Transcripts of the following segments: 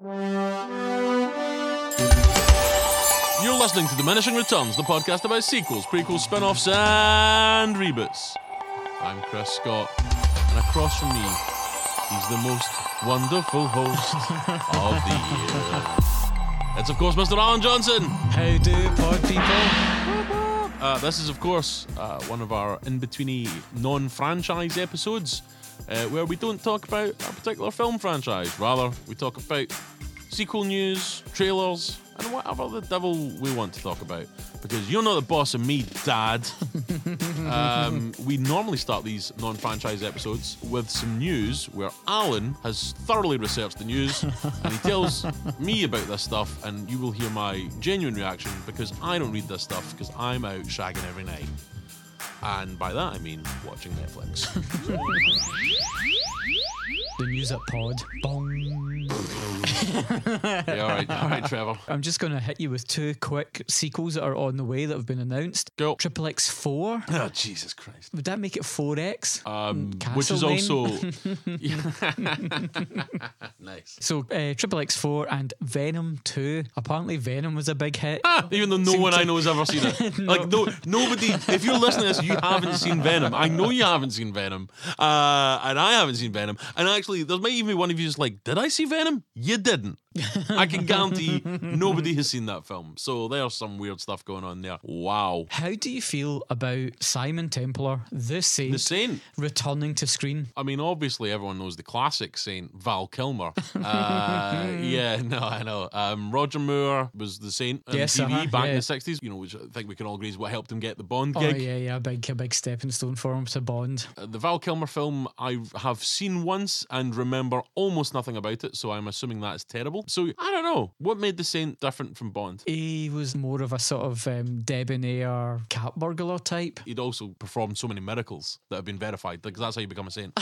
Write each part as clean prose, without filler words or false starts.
You're listening to Diminishing Returns, the podcast about sequels, prequels, spin-offs, and reboots. I'm Chris Scott, and across from me, he's the most wonderful host of the year. It's, of course, Mr. Alan Johnson. How do pod people? This is, of course, one of our in-betweeny non-franchise episodes where we don't talk about a particular film franchise. Rather, we talk about sequel news, trailers, and whatever the devil we want to talk about. Because you're not the boss of me, Dad. We normally start these non-franchise episodes with some news where Alan has thoroughly researched the news and he tells me about this stuff, and you will hear my genuine reaction because I don't read this stuff because I'm out shagging every night. And by that I mean watching Netflix. The news at pod. Bong. Yeah, all right, Trevor. I'm just going to hit you with two quick sequels that are on the way that have been announced. Go. Triple X 4. Oh, Jesus Christ. Would that make it 4X? Which is Castlemaine. also... Nice. So, Triple X 4 and Venom 2. Apparently Venom was a big hit. Even though no one I know has ever seen it. No. Like, nobody... If you're listening to this, you haven't seen Venom. I know you haven't seen Venom. And I haven't seen Venom. And actually, there might even be one of you just like, did I see Venom? You didn't. I can guarantee nobody has seen that film. So there's some weird stuff going on there. Wow. How do you feel about Simon Templar, the Saint, returning to screen? I mean, obviously everyone knows the classic Saint, Val Kilmer. Yeah, no, I know. Roger Moore was the Saint on TV back in the 60s, you know, which I think we can all agree is what helped him get the Bond gig. Oh, yeah, a big stepping stone for him to Bond. The Val Kilmer film I have seen once and remember almost nothing about it, so I'm assuming that is terrible. So, I don't know. What made the Saint different from Bond? He was more of a sort of debonair cat burglar type. He'd also performed so many miracles that have been verified, because that's how you become a saint.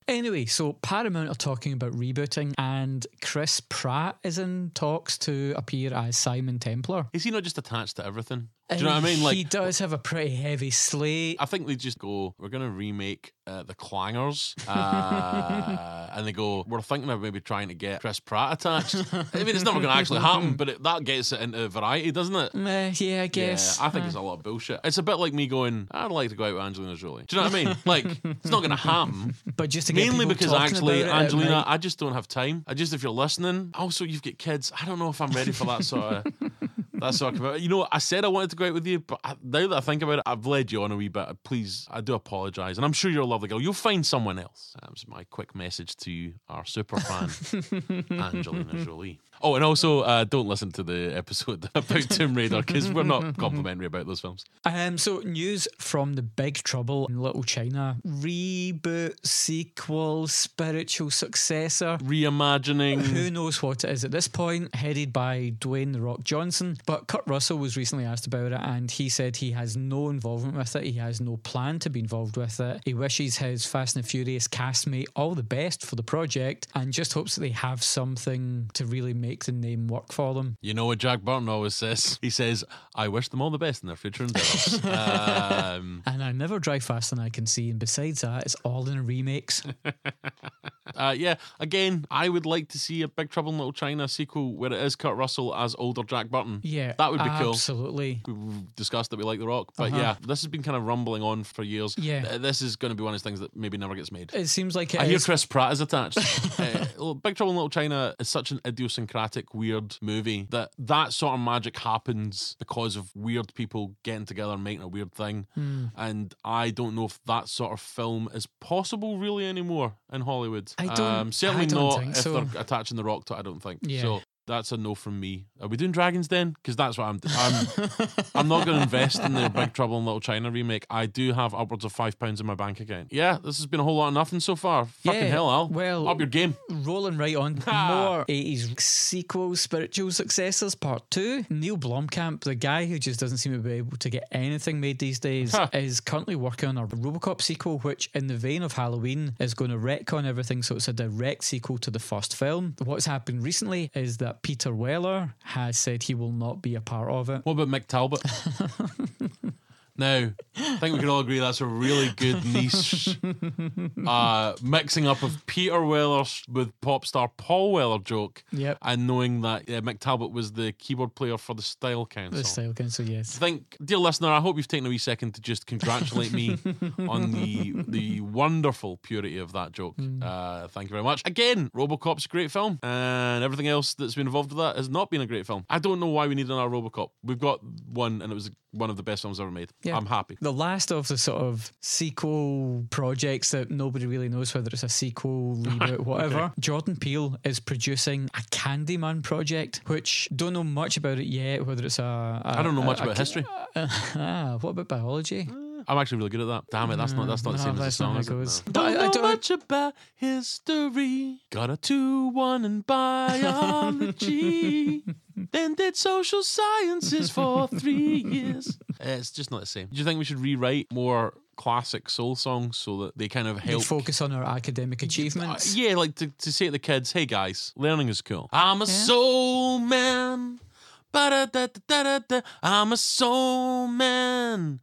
Anyway, so Paramount are talking about rebooting, and Chris Pratt is in talks to appear as Simon Templar. Is he not just attached to everything? Do you know what I mean? Like, he does have a pretty heavy slate. I think they just go, we're going to remake The Clangers. And they go, we're thinking of maybe trying to get Chris Pratt attached. I mean, it's never going to actually happen, but that gets it into variety, doesn't it? Yeah, I guess. Yeah, I think it's a lot of bullshit. It's a bit like me going, I'd like to go out with Angelina Jolie. Do you know what I mean? Like, it's not going to happen. But just to get mainly people because talking actually, about it, Angelina, I just don't have time. if you're listening, also you've got kids. I don't know if I'm ready for that sort of... That's what I'm about. You know, I said I wanted to go out with you, but now that I think about it, I've led you on a wee bit. Please, I do apologise. And I'm sure you're a lovely girl. You'll find someone else. That's my quick message to our super fan, Angelina Jolie. Oh, and also, don't listen to the episode about Tomb Raider, because we're not complimentary about those films. So, news from The Big Trouble in Little China. Reboot, sequel, spiritual successor. Reimagining. Who knows what it is at this point, headed by Dwayne "The Rock" Johnson. But Kurt Russell was recently asked about it, and he said he has no involvement with it. He has no plan to be involved with it. He wishes his Fast and Furious castmate all the best for the project, and just hopes that they have something to really make the name work for them. You know what Jack Burton always says? He says, I wish them all the best in their future endeavours. And I never drive faster than I can see, and besides that, it's all in remakes. Yeah, again, I would like to see a Big Trouble in Little China sequel where it is Kurt Russell as older Jack Burton. Yeah, that would be cool. Absolutely. We've discussed that we like The Rock, but yeah, this has been kind of rumbling on for years. Yeah, this is going to be one of those things that maybe never gets made. It seems like it I hear Chris Pratt is attached. Big Trouble in Little China is such an idiosyncratic, weird movie that sort of magic happens because of weird people getting together and making a weird thing. And I don't know if that sort of film is possible really anymore in Hollywood. Certainly not if they're attaching The Rock to it, I don't think. Yeah. So that's a no from me. Are we doing Dragons then? Because that's what I'm not going to invest in the Big Trouble in Little China remake. I do have upwards of £5 in my bank account. Yeah, this has been a whole lot of nothing so far. Fucking hell, Al. Well, up your game. Rolling right on. More 80s sequels, spiritual successors, part 2. Neil Blomkamp, the guy who just doesn't seem to be able to get anything made these days, is currently working on a RoboCop sequel, which in the vein of Halloween is going to retcon everything, so it's a direct sequel to the first film. What's happened recently is that Peter Weller has said he will not be a part of it. What about Mick Talbot? Now, I think we can all agree that's a really good niche mixing up of Peter Weller with pop star Paul Weller joke. Yep. And knowing that Mick Talbot was the keyboard player for the Style Council. The Style Council, yes. I think, dear listener, I hope you've taken a wee second to just congratulate me on the wonderful purity of that joke. Thank you very much. Again, RoboCop's a great film, and everything else that's been involved with that has not been a great film. I don't know why we need another RoboCop. We've got one, and it was one of the best films ever made. Yeah. I'm happy. The last of the sort of sequel projects that nobody really knows whether it's a sequel, reboot, whatever. Okay. Jordan Peele is producing a Candyman project, which don't know much about it yet, whether it's I don't know much about history. What about biology? I'm actually really good at that. Damn it, that's not the same as the song, is it? No. I don't know much about history. Got a 2-1 in biology. Then did social sciences for 3 years. It's just not the same. Do you think we should rewrite more classic soul songs so that they kind of help focus on our academic achievements? Yeah, like to say to the kids, hey guys, learning is cool. I'm a soul man. Ba-da-da-da-da-da. I'm a soul man.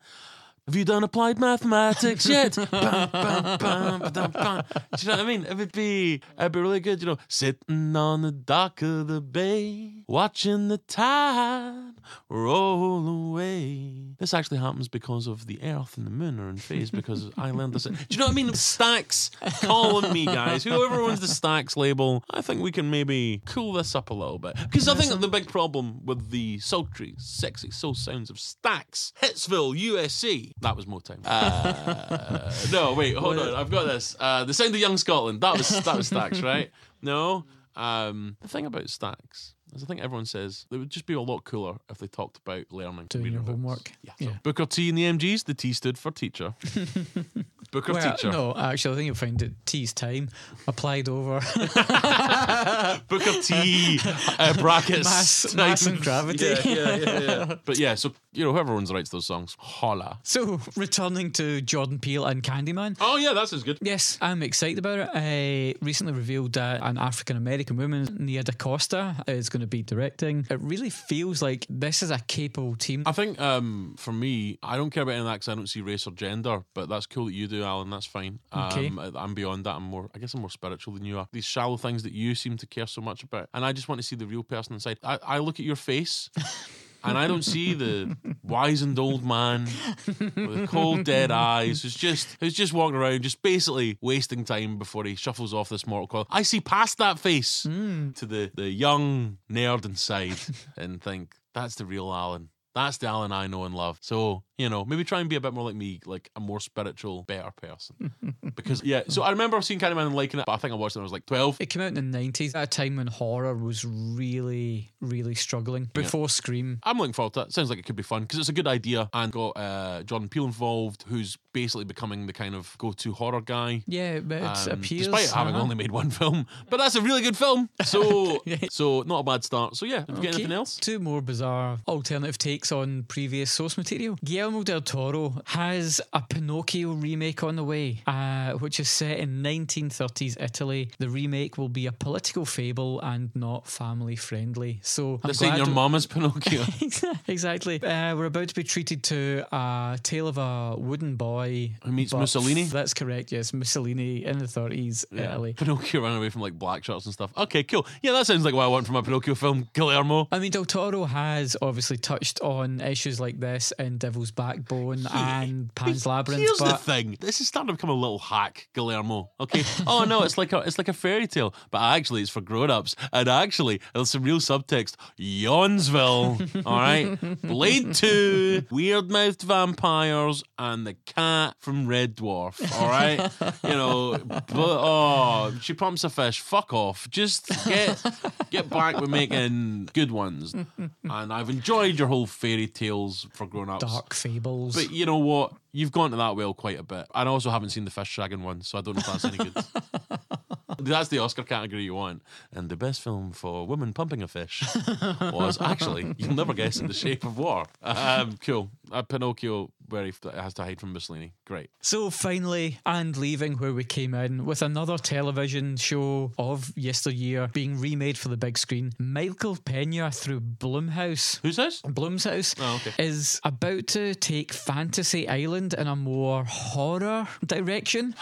Have you done applied mathematics yet? Bam, bam, bam, bam, bam. Do you know what I mean? It'd be really good, you know. Sitting on the dock of the bay, watching the tide roll away. This actually happens because of the Earth and the Moon are in phase because I learned this. Do you know what I mean? Stax, calling me, guys. Whoever owns the Stax label, I think we can maybe cool this up a little bit. Because I think that the big problem with the sultry, sexy soul sounds of Stax, Hitsville, USA. That was Motown. No, wait, hold on. I've got this. The Sound of Young Scotland. That was Stax, right? No. The thing about Stax is I think everyone says it would just be a lot cooler if they talked about learning. Doing your homework. Yeah. So Booker T in the MGs, the T stood for teacher. Booker teacher. No, actually, I think you'll find that T's time applied over. Booker T, brackets. Mass and gravity. Yeah. But yeah, so, you know, whoever writes those songs, holla. So, returning to Jordan Peele and Candyman. Oh, yeah, that sounds good. Yes, I'm excited about it. I recently revealed that an African-American woman, Nia DaCosta, is going to be directing. It really feels like this is a capable team. I think, for me, I don't care about any of that because I don't see race or gender, but that's cool that you do, Alan. That's fine. Okay. I'm beyond that. I guess I'm more spiritual than you are. These shallow things that you seem to care so much about. And I just want to see the real person inside. I look at your face and I don't see the wizened old man with the cold dead eyes who's just walking around, just basically wasting time before he shuffles off this mortal coil. I see past that face to the young nerd inside and think, that's the real Alan. That's the Alan I know and love. So, you know, maybe try and be a bit more like me, like a more spiritual, better person. Because, yeah, so I remember seeing Candyman and liking it, but I think I watched it when I was like 12. It came out in the 90s, at a time when horror was really, really struggling. Before Scream. I'm looking forward to it. Sounds like it could be fun because it's a good idea and got Jordan Peele involved, who's basically becoming the kind of go-to horror guy. Yeah, but it appears... Despite having only made one film. But that's a really good film. So, so not a bad start. So, yeah, have you got anything else? Two more bizarre alternative takes on previous source material. Guillermo del Toro has a Pinocchio remake on the way, which is set in 1930s Italy. The remake will be a political fable and not family friendly. So this ain't your mama's Pinocchio. Exactly. We're about to be treated to a tale of a wooden boy who meets Mussolini. That's correct. Yes, Mussolini in the 30s Italy. Pinocchio ran away from like black shirts and stuff. Okay, cool. Yeah, that sounds like what I want from a Pinocchio film, Guillermo. I mean, del Toro has obviously touched on issues like this in Devil's Backbone and Pan's Labyrinth. Here's the thing: this is starting to become a little hack, Guillermo. Okay, oh no, it's like a fairy tale, but actually it's for grown-ups, and actually there's some real subtext. Yawnsville, all right, Blade 2, weird-mouthed vampires, and the cat from Red Dwarf. All right, you know, but she prompts a fish. Fuck off. Just get back with making good ones. And I've enjoyed your whole fairy tales for grown-ups. Dark fables. But you know what? You've gone to that well quite a bit. And I also haven't seen the fish shagging one, so I don't know if that's any good. That's the Oscar category you want. And the best film for women pumping a fish was actually, you'll never guess it, The Shape of Water. Cool. Pinocchio where he has to hide from Mussolini. Great. So finally, and leaving where we came in, with another television show of yesteryear being remade for the big screen, Michael Pena through Blumhouse. Who's this? Blumhouse okay. is about to take Fantasy Island in a more horror direction,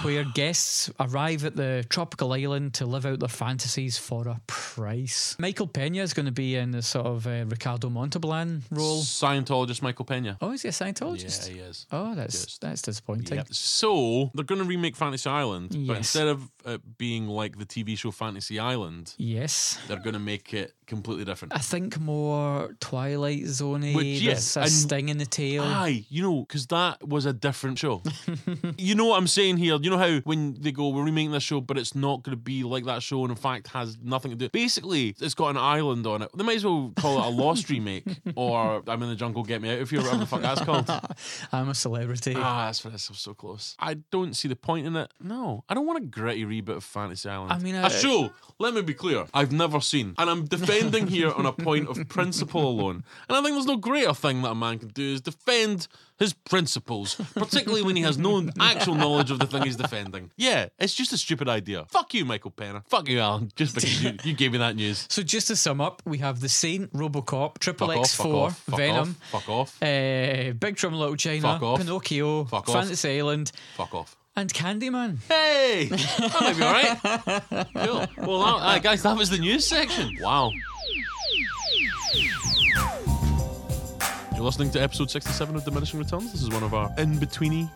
where guests arrive at the tropical island to live out their fantasies for a price. Michael Pena is going to be in the sort of Ricardo Montalban role. Scientologist Michael Pena. Oh, is he a Scientologist? Yeah, he is. Oh, that's disappointing. Yep. So they're going to remake Fantasy Island, but Yes. instead of it being like the TV show Fantasy Island, Yes. they're going to make it completely different. I think more Twilight Zone-y. Which, There's a sting in the tail. Aye, because that was a different show. You know what I'm saying here? You know how when they go, we're remaking this show, but it's not going to be like that show, and in fact has nothing to do. Basically, it's got an island on it. They might as well call it a Lost remake, or I'm in the Jungle, Get Me Out of Here, whatever the fuck that's called. I'm a Celebrity. That's for this. I'm so close. I don't see the point in it. No, I don't want a gritty reboot of Fantasy Island. I mean, a show. Let me be clear. I've never seen, and I'm defending here on a point of principle alone. And I think there's no greater thing that a man can do is defend his principles, particularly when he has no actual knowledge of the thing he's defending. Yeah, it's just a stupid idea. Fuck you, Michael Pena. Fuck you, Alan. Just because you gave me that news. So just to sum up, we have The Saint, RoboCop, Triple Fuck off, X4, fuck off, fuck Venom, off, fuck off, Big Trouble in Little China, Fuck off. Pinocchio, Fuck off. Fantasy Island, fuck off. and Candyman. Hey, that might be alright. Cool. Well, guys, that was the news section. Wow. You're listening to episode 67 of Diminishing Returns. This is one of our in-betweeny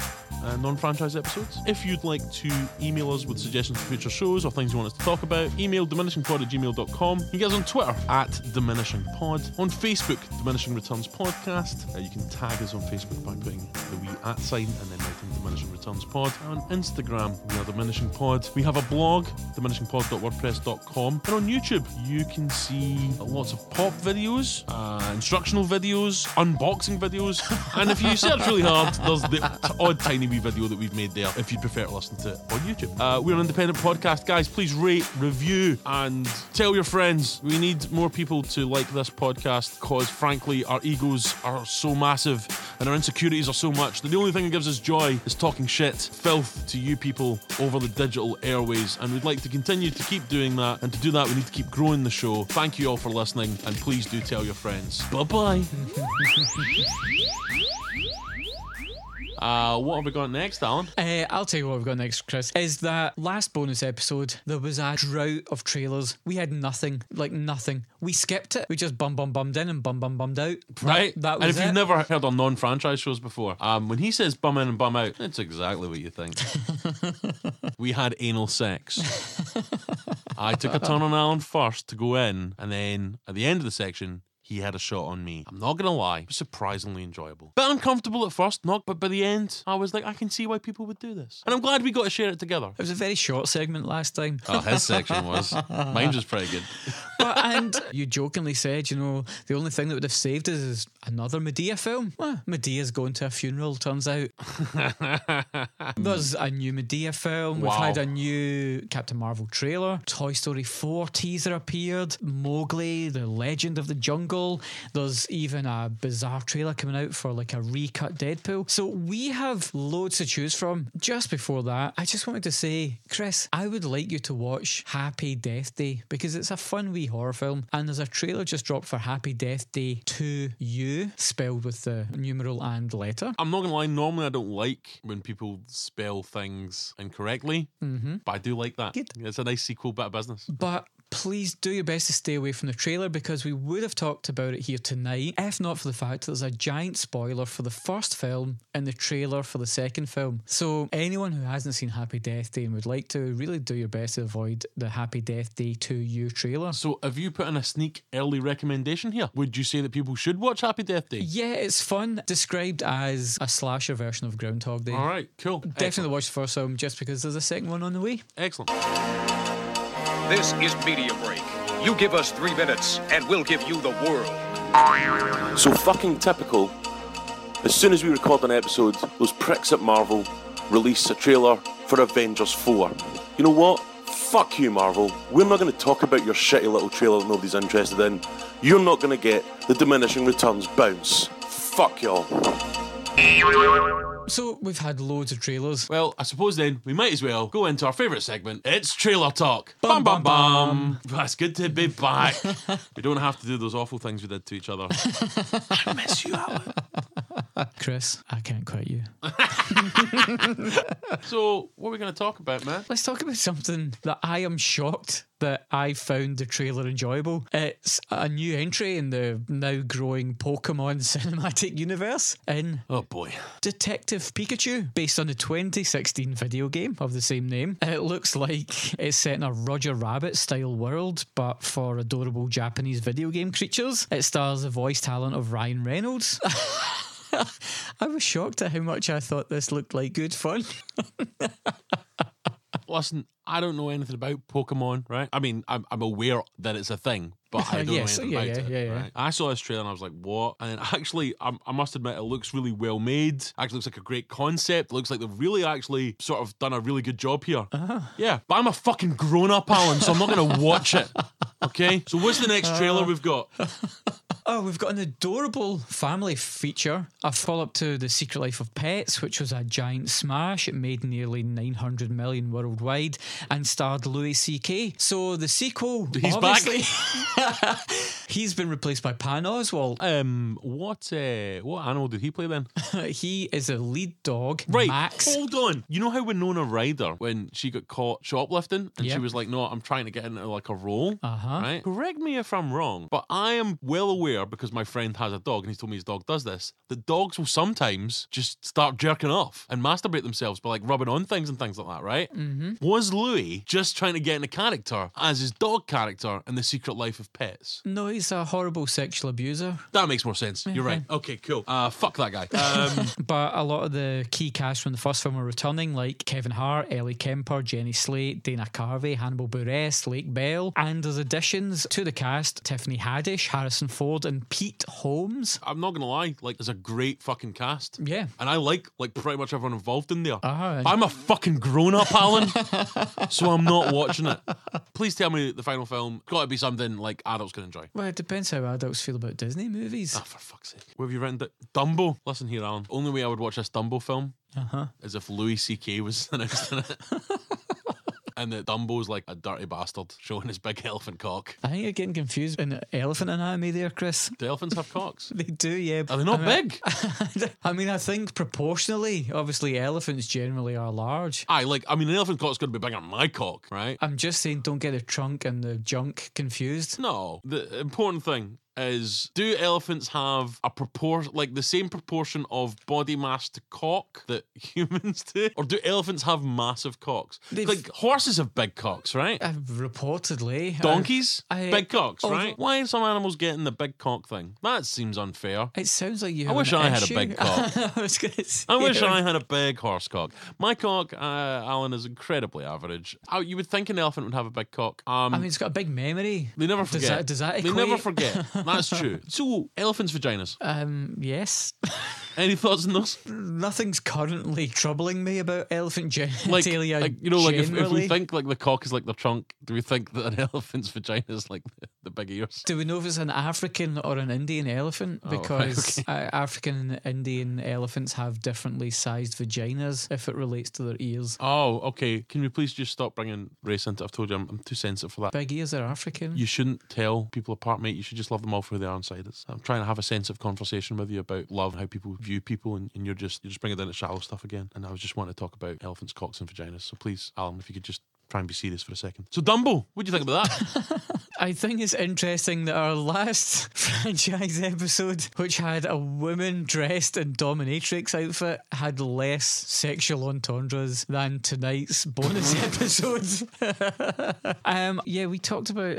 non-franchise episodes. If you'd like to email us with suggestions for future shows or things you want us to talk about, email diminishingpod@gmail.com. You can get us on Twitter @diminishingpod. On Facebook, Diminishing Returns Podcast. You can tag us on Facebook by putting the wee @ sign and then writing Diminishing Returns Pod. On Instagram, we are Diminishing Pod. We have a blog, diminishingpod.wordpress.com. And on YouTube, you can see lots of pop videos, instructional videos, unboxing videos, and if you search really hard, there's the odd tiny wee video that we've made there if you'd prefer to listen to it on YouTube. We're an independent podcast, guys. Please rate, review, and tell your friends. We need more people to like this podcast because, frankly, our egos are so massive and our insecurities are so much that the only thing that gives us joy is talking shit, filth to you people over the digital airways, and we'd like to continue to keep doing that, and to do that we need to keep growing the show. Thank you all for listening, and please do tell your friends. Bye-bye. What have we got next, Alan? I'll tell you what we've got next, Chris. Is that last bonus episode, there was a drought of trailers. We had nothing, like nothing. We skipped it. We just bummed in and bummed out. Right. That was and if it. you've never heard our non-franchise shows before, when he says bum in and bum out, it's exactly what you think. We had anal sex. I took a turn on Alan first to go in, and then at the end of the section, he had a shot on me. I'm not gonna lie, it was surprisingly enjoyable. Bit uncomfortable at first, but by the end, I was like, I can see why people would do this. And I'm glad we got to share it together. It was a very short segment last time. Oh, his section was. Mine was pretty good. And you jokingly said, the only thing that would have saved us is another Medea film. Well, Medea's going to a funeral, turns out. There's a new Medea film. We've had a new Captain Marvel trailer. Toy Story 4 teaser appeared. Mowgli, the Legend of the Jungle. There's even a bizarre trailer coming out for like a recut Deadpool. So we have loads to choose from. Just before that, I just wanted to say, Chris, I would like you to watch Happy Death Day because it's a fun wee horror film, and there's a trailer just dropped for Happy Death Day 2U, spelled with the numeral and letter. I'm not gonna lie, normally I don't like when people spell things incorrectly, but I do like that. Good. It's a nice sequel bit of business. But please do your best to stay away from the trailer because we would have talked about it here tonight if not for the fact that there's a giant spoiler for the first film and the trailer for the second film. So anyone who hasn't seen Happy Death Day and would like to, really do your best to avoid the Happy Death Day 2U trailer. So have you put in a sneak early recommendation here? Would you say that people should watch Happy Death Day? Yeah, it's fun. Described as a slasher version of Groundhog Day. Alright, cool. Definitely watch the first film just because there's a second one on the way. Excellent. This is Media Break. You give us 3 minutes, and we'll give you the world. So fucking typical. As soon as we record an episode, those pricks at Marvel release a trailer for Avengers 4. You know what? Fuck you, Marvel. We're not going to talk about your shitty little trailer that nobody's interested in. You're not going to get the Diminishing Returns bounce. Fuck y'all. So we've had loads of trailers. Well, I suppose then we might as well go into our favourite segment. It's Trailer Talk. Bum, bum, bum. That's good to be back. We don't have to do those awful things we did to each other. I miss you, Alan. Chris, I can't quit you. So, what are we going to talk about, man? Let's talk about something that I am shocked that I found the trailer enjoyable. It's a new entry in the now growing Pokemon cinematic universe in Oh boy. Detective Pikachu, based on the 2016 video game of the same name. It looks like it's set in a Roger Rabbit style world, but for adorable Japanese video game creatures. It stars the voice talent of Ryan Reynolds. I was shocked at how much I thought this looked like good fun. Listen, I don't know anything about Pokemon, right? I mean, I'm aware that it's a thing, but I don't know anything about it. Right? I saw this trailer and I was like, what? And then actually, I must admit, it looks really well made. Actually looks like a great concept. It looks like they've really actually sort of done a really good job here. Yeah, but I'm a fucking grown-up, Alan, so I'm not going to watch it. Okay? So what's the next trailer we've got? Oh, we've got an adorable family feature, a follow-up to The Secret Life of Pets, which was a giant smash. It made nearly 900 million worldwide and starred Louis C.K. So the sequel, He's obviously, he's been replaced by Pan Oswalt. What animal did he play then? He is a lead dog, Right, Max. hold on. You know how Winona Ryder, when she got caught shoplifting, and Yep. she was like, no, I'm trying to get into like a role, Uh-huh. right? Correct me if I'm wrong, but I am well aware, because my friend has a dog, and he's told me his dog does this, that dogs will sometimes just start jerking off and masturbate themselves by like rubbing on things and things like that, right? Mm-hmm. Was Louis just trying to get in a character as his dog character in The Secret Life of Pets? No, he's a horrible sexual abuser. That makes more sense. You're right. Okay, cool. Fuck that guy. But a lot of the key cast from the first film are returning, like Kevin Hart, Ellie Kemper, Jenny Slate, Dana Carvey, Hannibal Buress, Lake Bell. And there's additions to the cast: Tiffany Haddish, Harrison Ford, and Pete Holmes. I'm not gonna lie, like, there's a great fucking cast. Yeah. And I like pretty much everyone involved in there. Uh-huh. I'm a fucking grown-up, Alan, so I'm not watching it. Please tell me the final film got to be something like adults can enjoy. Well, it depends how adults feel about Disney movies. Ah, for fuck's sake. What have you written? Dumbo? Listen here, Alan. Only way I would watch this Dumbo film is if Louis C.K. was announced in it. And that Dumbo's like a dirty bastard showing his big elephant cock. I think you're getting confused in elephant anatomy there, Chris. Do elephants have cocks? They do, yeah. Are they not big? I mean, I think proportionally, obviously, elephants generally are large. An elephant cock's going to be bigger than my cock, right? I'm just saying, don't get the trunk and the junk confused. No. The important thing is, do elephants have a proportion, like the same proportion of body mass to cock that humans do? Or do elephants have massive cocks? Like horses have big cocks, right? Reportedly. Donkeys? Big cocks, although- right? Why are some animals getting the big cock thing? That seems unfair. It sounds like you I have wish an I had a issue. big cock. I was going to say. I wish I had a big horse cock. My cock, Alan, is incredibly average. You would think an elephant would have a big cock. I mean, it's got a big memory. They never forget. Does that They equate? never forget. That's true. So, elephants' vaginas. Yes. Any thoughts on those? Nothing's currently troubling me about elephant Like, genitalia. if we generally. think like the cock is like the trunk, do we think that an elephant's vagina is like the big ears? Do we know if it's an African or an Indian elephant? Because African and Indian elephants have differently sized vaginas if it relates to their ears. Oh, okay. Can we please just stop bringing race into it? I've told you I'm too sensitive for that. Big ears are African. You shouldn't tell people apart, mate. You should just love them all for who they are inside. I'm trying to have a sensitive conversation with you about love and how people view people, and you're just bringing down to shallow stuff again. And I was just wanting to talk about elephants' cocks and vaginas. So please, Alan, if you could just try and be serious for a second. So Dumbo, what do you think about that? I think it's interesting that our last franchise episode, which had a woman dressed in dominatrix outfit, had less sexual entendres than tonight's bonus episode. We talked about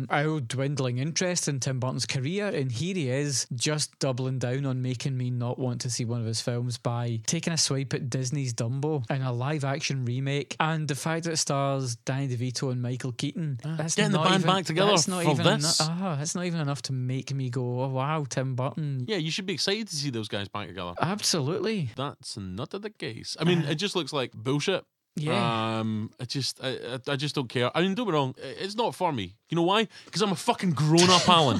our dwindling interest in Tim Burton's career, and here he is just doubling down on making me not want to see one of his films by taking a swipe at Disney's Dumbo in a live-action remake, and the fact that it stars Danny DeVito and Michael Keaton. That's Getting the not band even- back together that's not for even this. that's not even enough to make me go, oh wow, Tim Burton. Yeah, you should be excited to see those guys back together. Absolutely. That's not the case. I mean, it just looks like bullshit. Yeah. I just don't care. I mean, don't be wrong. It's not for me. You know why? Because I'm a fucking grown-up, Alan.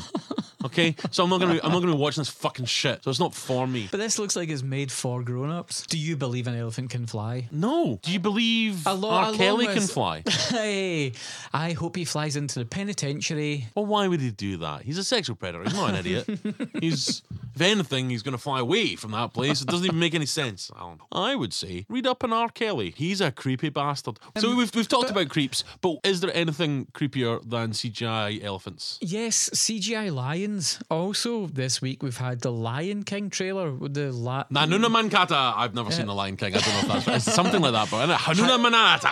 Okay, so I'm not gonna be watching this fucking shit. So it's not for me. But this looks like it's made for grown-ups. Do you believe an elephant can fly? No. Do you believe Along R. Kelly can with- fly? Hey, I hope he flies into the penitentiary. Well, why would he do that? He's a sexual predator. He's not an idiot. If anything, he's going to fly away from that place. It doesn't even make any sense, Alan. I would say, read up on R. Kelly. He's a creepy bastard. So we've talked about creeps, but is there anything creepier than CGI elephants? Yes, CGI lions. Also, this week we've had the Lion King trailer with the Nanuna Mankata. I've never seen The Lion King. I don't know if that's it's something like that, but Hanuna Manata.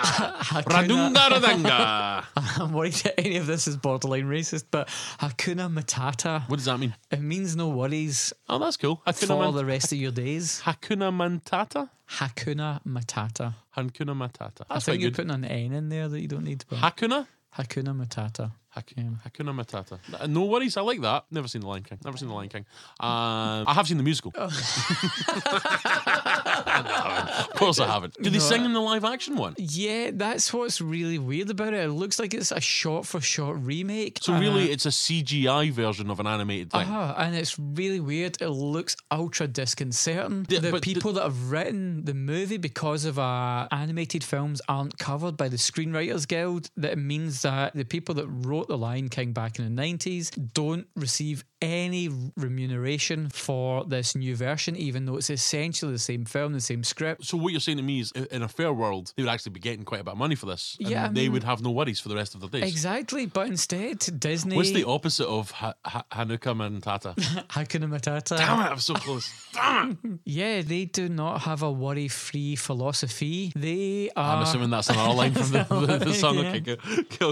Radunga Radunga. I'm worried that any of this is borderline racist, but Hakuna Matata. What does that mean? It means no worries Oh, that's cool. for the rest of your days. Hakuna Matata? Hakuna Matata. Hakuna Matata. I That's think quite you're good. putting an N in there that you don't need. But Hakuna? Hakuna Matata. Hakuna Matata. No worries, I like that. Never seen The Lion King. I have seen the musical. Oh. Of course I haven't. Do they sing in the live action one? Yeah, that's what's really weird about it. It looks like it's a shot-for-shot remake. So really, it's a CGI version of an animated thing. And it's really weird. It looks ultra disconcerting. Yeah, The but people that have written the movie because of animated films aren't covered by the Screenwriters Guild. That means that the people that wrote The Lion King back in the 90s don't receive any remuneration for this new version, even though it's essentially the same film, the same script. So what you're saying to me is, in a fair world, they would actually be getting quite a bit of money for this. And Yeah, I they mean- would have no worries for the rest of their days. Exactly, but instead Disney... What's the opposite of Hanukkah Matata? Hakuna Matata. Damn it, I was so close. Damn it. Yeah, they do not have a worry-free philosophy. They are... I'm assuming that's another line from the song. Yeah. Okay,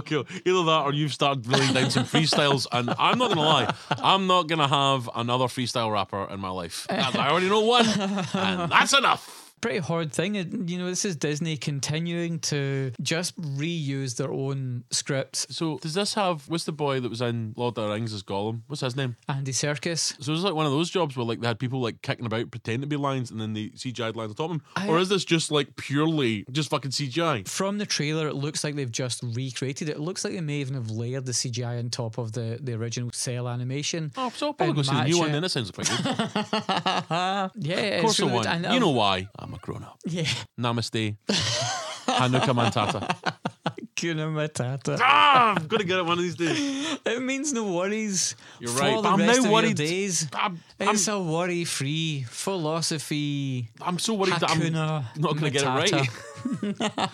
cool. Either that or you've started laying down some freestyles, and I'm not going to lie, I'm not going to have another freestyle rapper in my life. I already know one, and that's enough. Pretty hard thing. This is Disney continuing to just reuse their own scripts. So does this have, what's the boy that was in Lord of the Rings as Gollum? What's his name? Andy Serkis. So it's like one of those jobs where like they had people like kicking about pretending to be lions and then they CGI'd lions on top of them? Or is this just like purely just fucking CGI? From the trailer, it looks like they've just recreated it. It looks like they may even have layered the CGI on top of the original cell animation. Oh, so I'll probably go see the new one then. It sounds quite good. Yeah, Of course I won. You know why? I'm a grown up. Yeah. Namaste. Hanukkah Matata. Hakuna Matata. I'm going to get it one of these days. It means no worries. You're for right, the but I'm rest now of worried. Your days. It's a worry-free philosophy. I'm so worried that I'm Hakuna not going to get it Matata.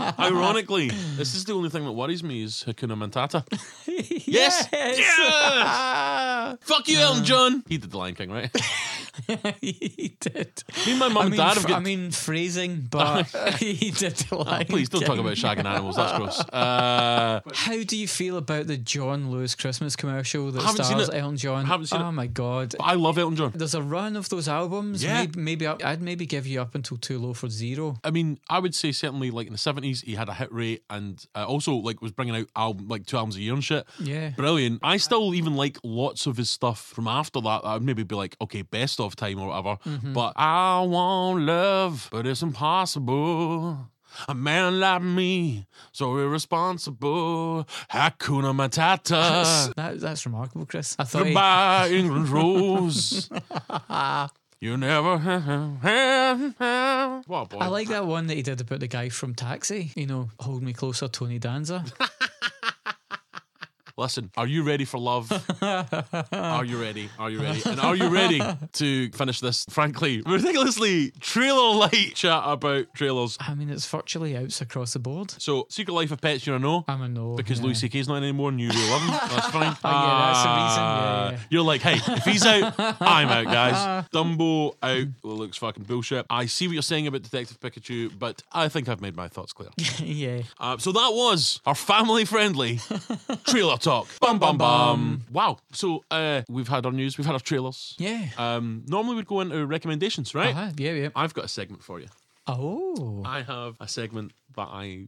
right. Ironically, this is the only thing that worries me is Hakuna Matata. Yes! Yeah! Fuck you, Elton John! He did The Lion King, right? He did. Me and my mum and dad have got... phrasing, but he did the Lion Please don't talk King. about shagging animals, that's gross. How do you feel about the John Lewis Christmas commercial that haven't seen stars it. Elton John? Haven't seen Oh it. my god. I love Elton John. There's a run of those albums. Yeah. I'd maybe give you up until Too Low for Zero. I mean, I would say certainly like in the 70s he had a hit rate and also like was bringing out 2 albums a year and shit. Yeah. Brilliant. I still even like lots of his stuff from after that. I'd maybe be like, okay, best of time or whatever. But I want love, but it's impossible. A man like me, so irresponsible. Hakuna Matata. That's remarkable, Chris. I thought Goodbye, England Rose. You never What a boy. I like that one that he did about the guy from Taxi. Hold Me Closer, Tony Danza. Listen, are you ready for love? Are you ready? And are you ready to finish this, frankly, ridiculously trailer-light chat about trailers? I mean, it's virtually outs across the board. So, Secret Life of Pets, you're a no? I'm a no. Because yeah. Louis C.K.'s not anymore and you really love him. That's fine. Oh, yeah, that's the reason. Yeah. You're like, hey, if he's out, I'm out, guys. Dumbo out looks fucking bullshit. I see what you're saying about Detective Pikachu, but I think I've made my thoughts clear. Yeah. So that was our family-friendly trailer talk. Bum, bum, bum. Wow. So we've had our news, we've had our trailers. Yeah. Normally we'd go into recommendations, right? Yeah. I've got a segment for you. Oh. I have a segment that I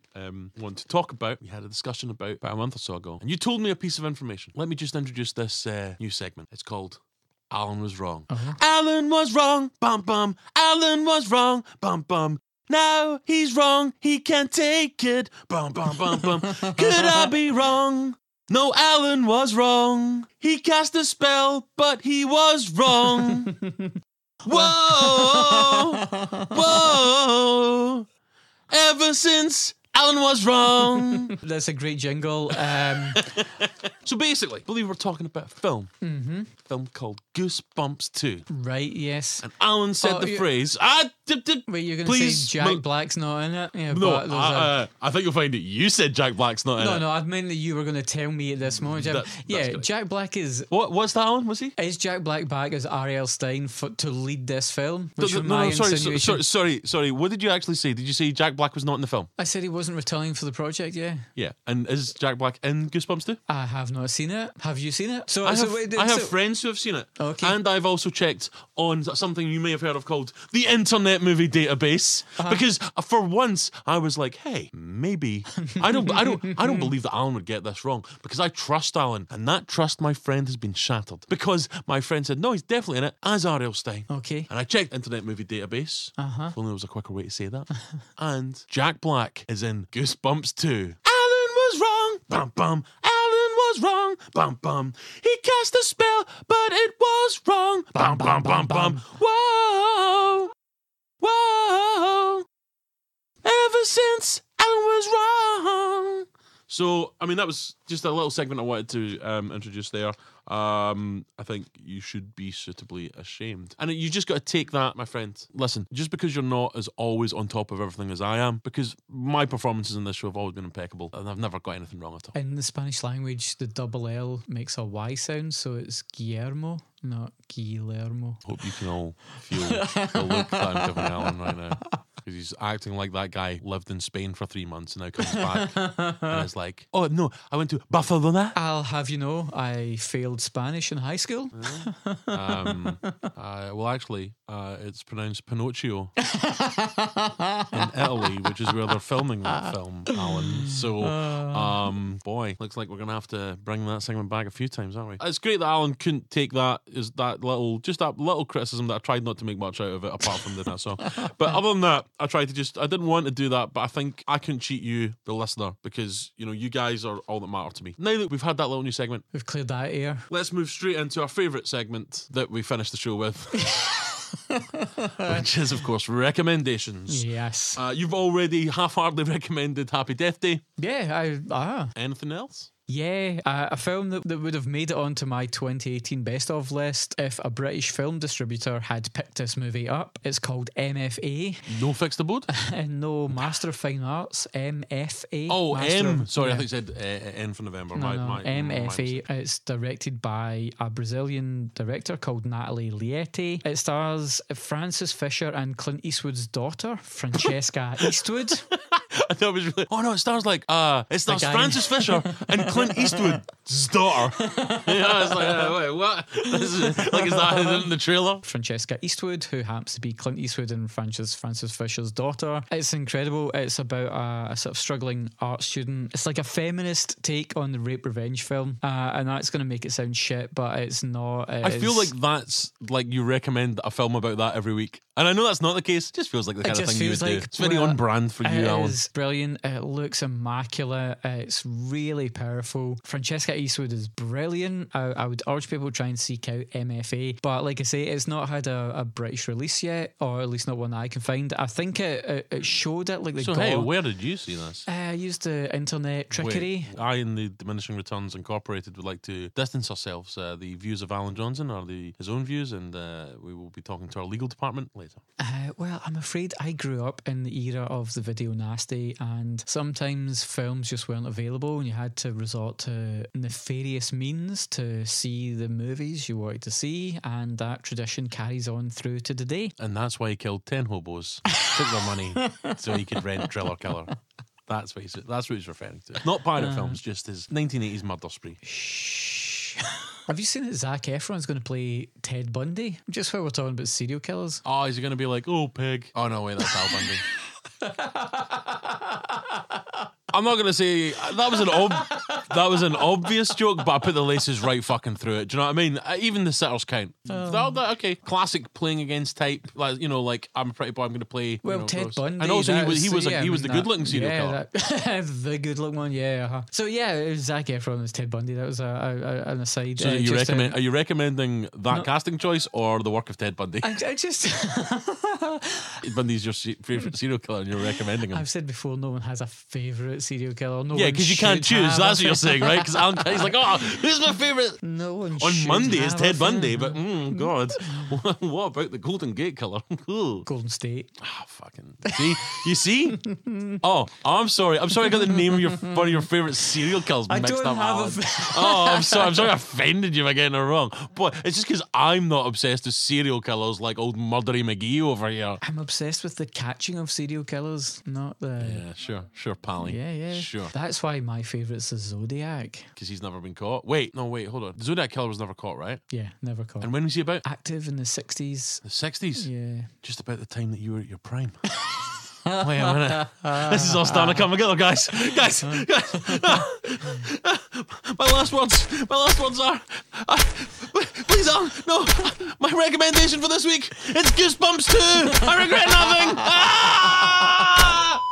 want to talk about. We had a discussion about a month or so ago. And you told me a piece of information. Let me just introduce this new segment. It's called Alan Was Wrong. Alan was wrong. Bum, bum. Alan was wrong. Bum, bum. Now he's wrong. He can't take it. Bum, bum, bum, bum. Could I be wrong? No, Alan was wrong. He cast a spell, but he was wrong. Whoa, whoa. Ever since Alan was wrong. That's a great jingle. So basically, I believe we're talking about a film. Mm-hmm. A film called Goosebumps 2. Right, yes. And Alan said the phrase, Wait, you're going to say Jack Black's not in it? Yeah, no, but I think you'll find it. You said Jack Black's not in it. No, I meant that you were going to tell me at this moment. That's Jack Black is... What's that, Alan? Was he? Is Jack Black back as R.L. Stein to lead this film? Sorry. What did you actually say? Did you say Jack Black was not in the film? I said he wasn't returning for the project, yeah. Yeah. And is Jack Black in Goosebumps 2? I have not seen it. Have you seen it? I have friends who have seen it. Okay. And I've also checked on something you may have heard of called the Internet Movie Database. Because for once I was like, hey, maybe I don't believe that Alan would get this wrong, because I trust Alan, and that trust, my friend, has been shattered. Because my friend said, no, he's definitely in it as R.L. Stein. Okay. And I checked Internet Movie Database. If only there was a quicker way to say that. And Jack Black is in Goosebumps 2. Alan was wrong. Bum bum. Alan was wrong. Bum bum. He cast a spell, but it was wrong. Bum bum bum bum. Whoa. Whoa. Ever since Alan was wrong. So, I mean, that was just a little segment I wanted to introduce there. I think you should be suitably ashamed. And you just got to take that, my friend. Listen, just because you're not as always on top of everything as I am, because my performances in this show have always been impeccable, and I've never got anything wrong at all. In the Spanish language, the double L makes a Y sound, so it's Guillermo, not Guillermo. Hope you can all feel the look that I'm giving Alan right now. Because he's acting like that guy lived in Spain for 3 months and now comes back and is like, oh no, I went to Barcelona. I'll have you know, I failed Spanish in high school. Well, actually, it's pronounced Pinocchio in Italy, which is where they're filming that film, Alan. So, boy, looks like we're going to have to bring that segment back a few times, aren't we? It's great that Alan couldn't take that little criticism that I tried not to make much out of it, apart from the song. But other than that, I didn't want to do that, but I think I couldn't cheat you, the listener, because, you know, you guys are all that matter to me. Now that we've had that little new segment, we've cleared that air. Let's move straight into our favourite segment that we finish the show with. Which is, of course, recommendations. Yes. You've already half-heartedly recommended Happy Death Day. Yeah, Anything else? Yeah, a film that would have made it onto my 2018 best of list if a British film distributor had picked this movie up. It's called MFA. No Fixed Abode? And no, Master of Fine Arts, MFA. Oh, M. Sorry, I think you said N for November. No, MFA. It's directed by a Brazilian director called Natalie Liette. It stars Francis Fisher and Clint Eastwood's daughter, Francesca Eastwood. I thought it was really... Oh no, it stars Francis Fisher and Clint Eastwood's daughter. Yeah, it's like, wait, what? Is that in the trailer? Francesca Eastwood, who happens to be Clint Eastwood and Francis Fisher's daughter. It's incredible. It's about a sort of struggling art student. It's like a feminist take on the rape revenge film, and that's going to make it sound shit, but it's not. I feel like that's like you recommend a film about that every week. And I know that's not the case. It just feels like the kind of thing you would do. It's very on brand for you, Alan. It's brilliant. It looks immaculate. It's really powerful. Francesca Eastwood is brilliant. I would urge people to try and seek out MFA. But like I say, it's not had a British release yet, or at least not one that I can find. I think it showed it like the So hey, where did you see this? I used the internet trickery. Wait, I and the Diminishing Returns Incorporated would like to distance ourselves. The views of Alan Johnson are his own views, and we will be talking to our legal department later. Well, I'm afraid I grew up in the era of the video nasty, and sometimes films just weren't available and you had to resort to nefarious means to see the movies you wanted to see, and that tradition carries on through to today. And that's why he killed 10 hobos, took their money so he could rent Driller Killer. That's what he's referring to. Not pirate films, just his 1980s murder spree. Shh. Have you seen that Zac Efron's going to play Ted Bundy? Just while we're talking about serial killers. Oh, is he going to be like, oh, pig? Oh, no, wait, that's Al Bundy. I'm not going to say... That That was an obvious joke, but I put the laces right fucking through it. Do you know what I mean? Even the sitters count. Okay, classic playing against type. Like, you know, like I'm a pretty boy, I'm going to play. Well, you know, Ted Bundy. and also he was the that- good looking serial killer. The good looking one, yeah. So yeah, it was Zac Efron as Ted Bundy. That was an aside. So are you recommending that casting choice or the work of Ted Bundy? I just Bundy's your favourite serial killer and you're recommending him. I've said before, no one has a favourite serial killer. No Yeah, one because you can't should choose. have That's a what you're saying, right? Because Alan Kay's like, oh, who's my favourite? No one On should Monday is have Ted a Bundy, favourite. but God, what about the Golden Gate Killer? Ooh. Golden State. Ah, fucking. See, you see? Oh, I'm sorry. I got the name of one of your favourite serial killers I mixed don't up. have Alan. Oh, I'm sorry. I offended you by getting it wrong. But it's just because I'm not obsessed with serial killers like old Murdery McGee over here. I'm obsessed with the catching of serial killers, not the. Yeah, sure, Pally. Yeah. Sure. That's why my favourite's the Zodiac. Because he's never been caught. Wait, hold on. The Zodiac Killer was never caught, right? Yeah, never caught. And when was he about? Active in the 60s. The 60s? Yeah. Just about the time that you were at your prime. Wait a minute. This is all starting to come together, guys. Guys. My last words are... please, no. My recommendation for this week, it's Goosebumps 2. I regret nothing. Ah!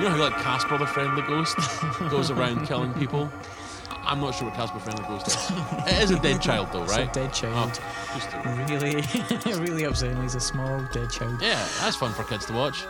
You know how like Casper the Friendly Ghost goes around killing people? I'm not sure what Casper the Friendly Ghost is. It is a dead child though, right? It's a dead child. Oh, just Really, really upsetting. He's a small dead child. yeah, that's fun for kids to watch.